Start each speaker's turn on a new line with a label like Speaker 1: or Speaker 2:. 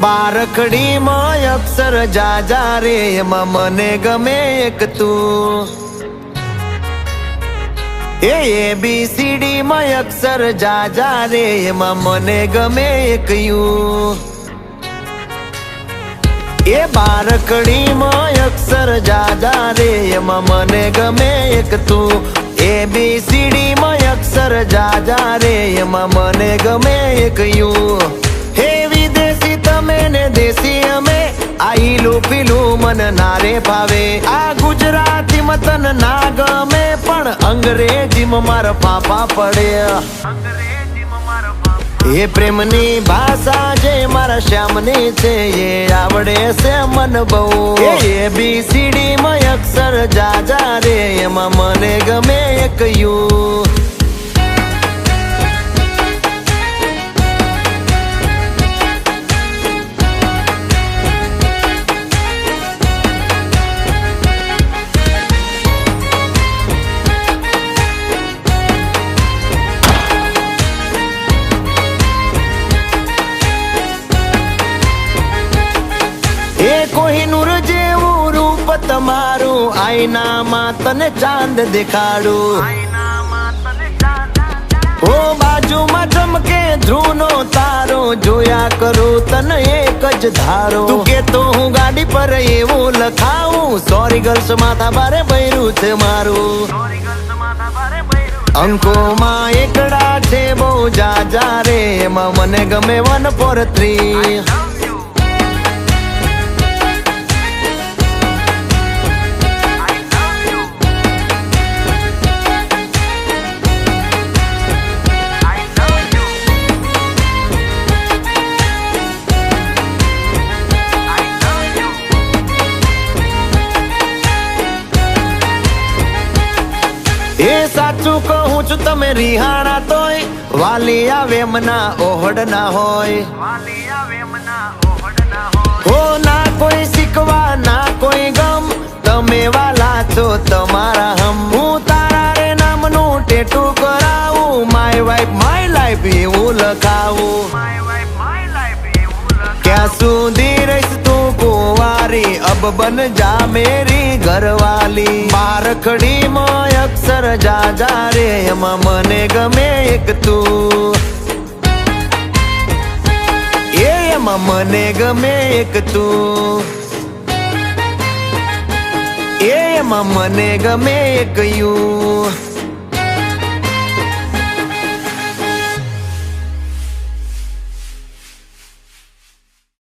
Speaker 1: બારખડીમાં અક્ષર જાજા રે એમાં મને ગમે એક તું ABCD માં અક્ષર જાજા રે એમાં મને ગમે એક યુ બારખડીમાં અક્ષર જાજા રે એમાં મને ગમે એક તું ABCD માં અક્ષર જાજા રે એમાં મને ગમે એક યુ હે વિદેશી તમે ને દેશી અમે આઈલું પીલું મન નારે ભાવે આ ગુજરાતી મતન ના ગમે પણ અંગ્રેજીમાં મારા પાપા પડે એ પ્રેમની ભાષા જે મારા શ્યામની છે એ આવડે છે મન બહુ ABCD માં અક્ષર જાજા રે એમાં મને ગમે એક યુ કોહિનૂર જેવું રૂપ તમારું આઈનામાં તને ચાંદ દેખાડું ઓ બાજુમાં ચમકે ધ્રુવનો તારો જોયા કરું તને એક જ ધારો તું કેતો હું ગાડી પર એવું લખાવું સોરી ગર્લ્સ માથા ભારે બૈરું છે મારું અંકોમાં એકડા છે બહુ જાજા રે એમાં મને ગમે 1 4 3 સાચું કહું છું તમે રિહાણા તોય વાલી આવે મના ઓહડ ના હોય હો ના કોઈ શીખવા ના કોઈ ગમ તમે વાલા છો તમારા હમ હું તારા રે નામનું ટેટુ કરાવું માય વાઇફ માય લાઈફ એવું લખાવું ક્યાં સુધી રહીશ તું કુંવારી અબ બન જા મેરી ઘરવાલી બારખડીમાં અક્ષર જાજા રે એમાં મને ગમે એક તું એમાં મને ગમે એક તું એમાં મને ગમે એક યુ